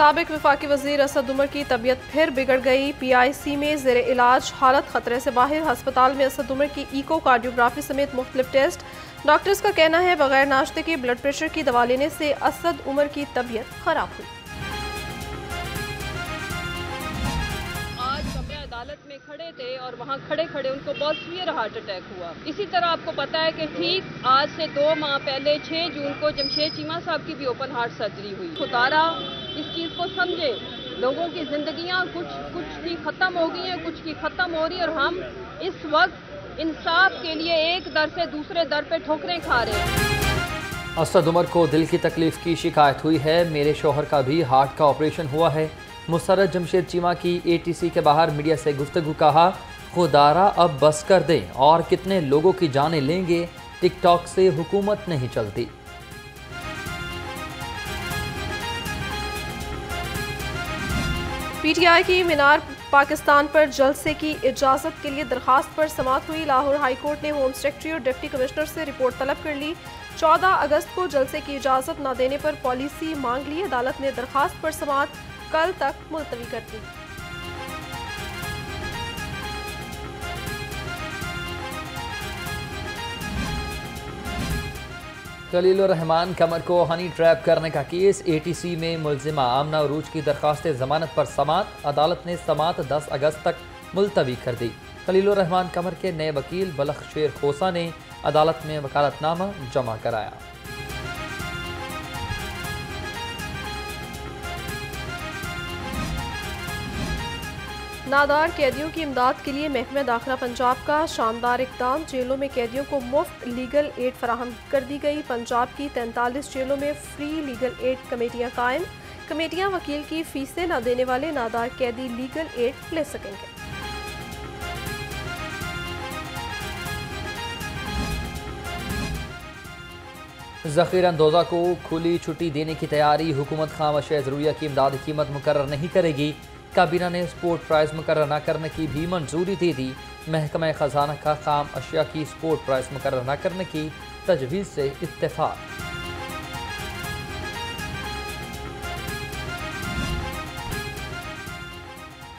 साबिक वफाकी वजीर असद उमर की तबीयत फिर बिगड़ गई। PIC में ज़ेर इलाज, हालत खतरे से बाहर। अस्पताल में असद उमर की ईको कार्डियोग्राफी समेत मुख्तलिफ टेस्ट। डॉक्टर्स का कहना है बगैर नाश्ते के ब्लड प्रेशर की दवा लेने से असद उमर की तबीयत खराब हुई। अदालत में खड़े थे और वहाँ खड़े खड़े उनको बहुत सीवियर हार्ट अटैक हुआ। इसी तरह आपको पता है कि ठीक आज से 2 माह पहले 6 जून को जमशेद चीमा साहब की भी ओपन हार्ट सर्जरी हुई। खुदारा इस चीज़ को समझे, लोगों की जिंदगियाँ कुछ की ख़त्म हो गई हैं, कुछ की ख़त्म हो रही है और हम इस वक्त इंसाफ के लिए एक दर से दूसरे दर पे ठोकरें खा रहे हैं। असद उमर को दिल की तकलीफ की शिकायत हुई है। मेरे शोहर का भी हार्ट का ऑपरेशन हुआ है। मुसर्रत जमशेद चीमा की ATC के बाहर मीडिया से गुफ्तगू, कहा खुदारा अब बस कर दें, और कितने लोगों की जानें लेंगे, टिकटॉक से हुकूमत नहीं चलती। PTI की मीनार पाकिस्तान पर जलसे की इजाज़त के लिए दरखास्त पर समाअत हुई। लाहौर हाई कोर्ट ने होम सेक्रेटरी और डिप्टी कमिश्नर से रिपोर्ट तलब कर ली। 14 अगस्त को जलसे की इजाज़त न देने पर पॉलिसी मांग ली। अदालत ने दरखास्त पर समाअत कल तक मुलतवी कर दी। खलील रहमान कमर को हनी ट्रैप करने का केस। ATC में मुलजिमा आमना अरूज की दरखास्त जमानत पर समाअत। अदालत ने समाअत 10 अगस्त तक मुलतवी कर दी। खलील रहमान कमर के नए वकील बलख शेर खोसा ने अदालत में वकालतनामा जमा कराया। नादार कैदियों की इमदाद के लिए महकमा दाखिला पंजाब का शानदार इक़दाम। जेलों में कैदियों को मुफ्त लीगल एड फराहम कर दी गई। पंजाब की 43 जेलों में फ्री लीगल एड कमेटियां कायम। कमेटियां वकील की फीसें न देने वाले नादार कैदी लीगल एड ले सकेंगे। ज़ख़ीर अंदोज़ा को खुली छुट्टी देने की तैयारी। हुकूमत खाम अशिया ज़रूरिया की इमदादी कीमत मुकर्रर नहीं करेगी। काबीना ने स्पोर्ट प्राइस मुकर्रर न करने की भी मंजूरी दे दी। महकमा ख़जाना का खाम अशिया की स्पोर्ट प्राइस मुकर्रर न करने की तजवीज़ से इत्तेफाक।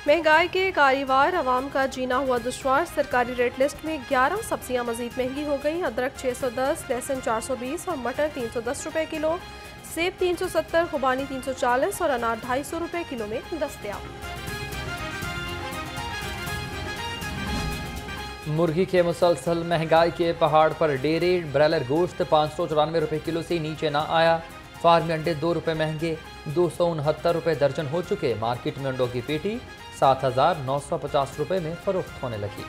महंगाई के कारीवार अवाम का जीना हुआ दुश्वार। सरकारी रेट लिस्ट में 11 सब्जियां मजीद महंगी हो गई। अदरक 610, लहसुन 420 और मटर 310 रुपए किलो। सेब 370, खुबानी 340 और अनार 250 रुपए किलो में दस्तयाब। मुर्गी के मुसलसल महंगाई के पहाड़ पर डेरे। ब्रायलर गोश्त 594 रुपए किलो से नीचे ना आया। फार्मी अंडे 2 रुपए महंगे, 269 रुपए दर्जन हो चुके। मार्केट में अंडों की पेटी 7,950 रुपए में फरोख्त होने लगी।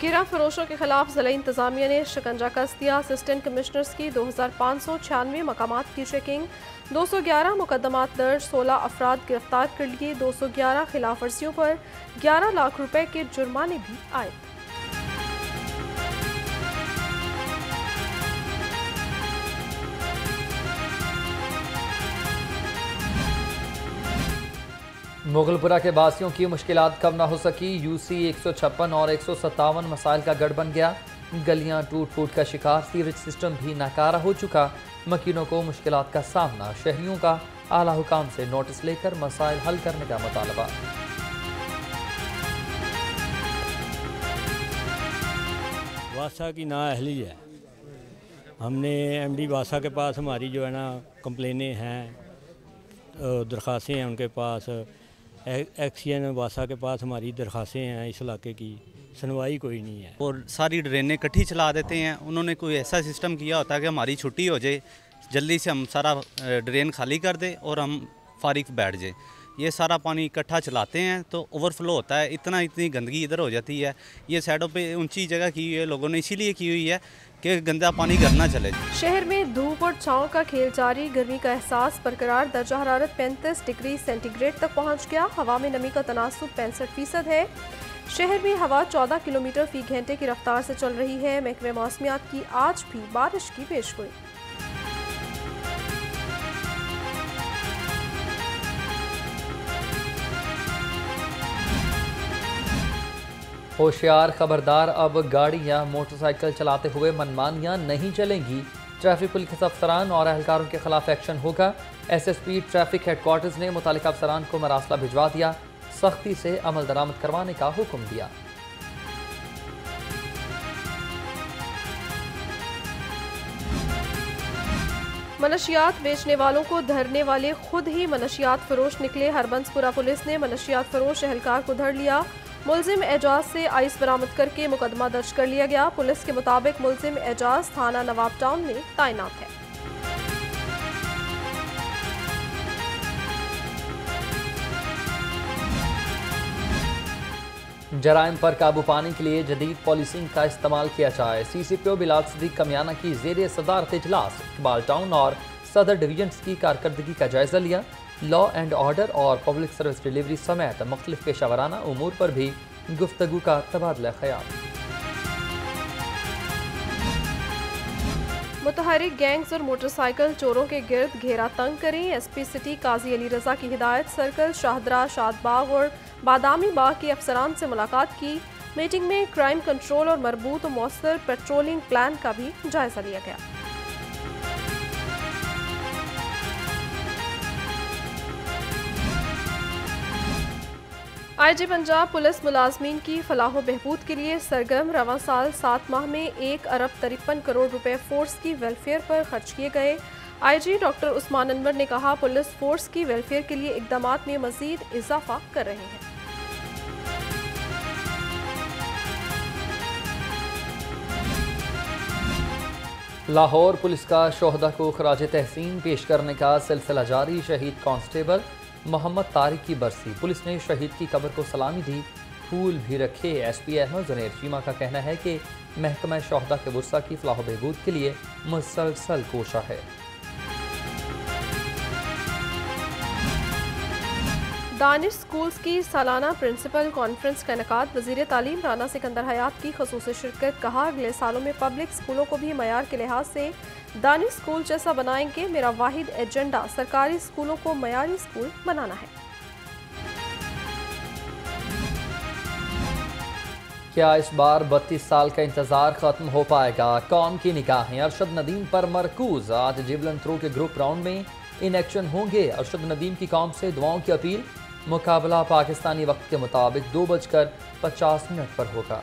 गिरा फरोशों के खिलाफ जिला इंतजामिया ने शिकंजा कस दिया। असिस्टेंट कमिश्नर्स की 2596 मकामात की चेकिंग। 211 मुकदमात दर्ज, 16 अफराद गिरफ्तार कर लिए। 211 खिलाफ वर्जियों पर 11 लाख रुपए के जुर्माने भी आए। मुगलपुरा के बासियों की मुश्किलात कम ना हो सकी। UC 156 और 157 मसाइल का गढ़ बन गया। गलियां टूट फूट का शिकार। सीवरेज सिस्टम भी नाकारा हो चुका। मकीनों को मुश्किलात का सामना। शहरियों का आला हुकाम से नोटिस लेकर मसाइल हल करने का मुतालबा। वासा की नाअहली है। हमने MD वासा के पास हमारी जो है ना कंप्लेनें हैं, दरख्वास्तें हैं उनके पास। एक्सीएन वासा के पास हमारी दरख्वास्तें हैं। इस इलाके की सुनवाई कोई नहीं है और सारी ड्रेनें इकट्ठी चला देते हैं। उन्होंने कोई ऐसा सिस्टम किया होता है कि हमारी छुट्टी हो जाए, जल्दी से हम सारा ड्रेन खाली कर दें और हम फारिग बैठ जाए। ये सारा पानी इकट्ठा चलाते हैं तो ओवरफ्लो होता है। इतनी गंदगी इधर हो जाती है। ये साइडों पे ऊंची जगह की हुई है, लोगों ने इसीलिए की हुई है कि गंदा पानी घर ना चले। शहर में धूप और छांव का खेल जारी। गर्मी का एहसास बरकरार। दर्जा हरारत 35 डिग्री सेंटीग्रेड तक पहुंच गया। हवा में नमी का तनासुब 65% है। शहर में हवा 14 किलोमीटर फी घंटे की रफ्तार से चल रही है। महकमे मौसमियात की आज भी बारिश की पेशगोई। होशियार खबरदार, अब गाड़ियां मोटरसाइकिल चलाते हुए मनमानियां नहीं चलेंगी। ट्रैफिक पुलिस अफसरान और एहलकारों के खिलाफ एक्शन होगा। SSP ट्रैफिक हेडक्वार्टर्स ने मुतालिका अफसरान को मरासला भिजवा दिया, सख्ती से अमल दरामद करवाने का हुक्म दिया। मनशियात बेचने वालों को धरने वाले खुद ही मनशियात फरोश निकले। हरबंसपुरा पुलिस ने मनशियात फरोश एहलकार को धर लिया। मुलजिम एजाज से आइस बरामद करके मुकदमा दर्ज कर लिया गया। पुलिस के मुताबिक मुलजिम एजाज थाना नवाब टाउन में तैनात है। जराइम पर काबू पाने के लिए जदीद पॉलिसिंग का इस्तेमाल किया जाए। CCPO बिलाल सदीक कमियाना की ज़ेर सदारत इजलास इकबाल टाउन और सदर डिवीजन्स की कारकर्दगी का जायजा लिया। लॉ एंड ऑर्डर और पब्लिक सर्विस डिलीवरी समेत मुख्तलिफ पेशावराना उमूर पर भी गुफ्तगू का तबादला ख्याल। मुतहरिक गैंग्स और मोटरसाइकिल चोरों के गिर्द घेरा तंग करें। SP सिटी काजी अली रजा की हिदायत। सर्कल शाहदरा, शादबाग और बादामी बाग के अफसरान से मुलाकात की। मीटिंग में क्राइम कंट्रोल और मरबूत और मौसर पेट्रोलिंग प्लान का भी जायजा लिया गया। IG पंजाब पुलिस मुलाजमीन की फलाह व बहबूद के लिए सरगर्म। रवां साल 7 माह में 1 अरब 53 करोड़ रुपए फोर्स की वेलफेयर पर खर्च किए गए। IG डॉक्टर उस्मान अनवर ने कहा, पुलिस फोर्स की वेलफेयर के लिए इकदामात में मजीद इजाफा कर रहे हैं। लाहौर पुलिस का शोहदा को खराज तहसीन पेश करने का सिलसिला जारी। शहीद कांस्टेबल मोहम्मद तारिक की बरसी, पुलिस ने शहीद की कब्र को सलामी दी, फूल भी रखे। SP अहमद जुनैर चीमा का कहना है कि महकमा शोहदा के वुर्सा की फलाह बहबूद के लिए मुसलसल कोशा है। दानिश स्कूल्स की सालाना प्रिंसिपल कॉन्फ्रेंस का इनेकाद। वज़ीर तालीम राना सिकंदर हयात की ख़ुसूसी शिरकत। कहा, अगले सालों में पब्लिक स्कूलों को भी मयार के लिहाज से दानिश स्कूल जैसा बनाएंगे। मेरा वाहिद एजेंडा सरकारी स्कूलों को मयारी स्कूल बनाना है। क्या इस बार 32 साल का इंतजार खत्म हो पाएगा? कौम की निगाहें अरशद नदीम पर मरकूज। आज जेवलिन थ्रो के ग्रुप राउंड में इन एक्शन होंगे। अरशद नदीम की कौम से दुआओं की अपील। मुकाबला पाकिस्तानी वक्त के मुताबिक 2:50 पर होगा।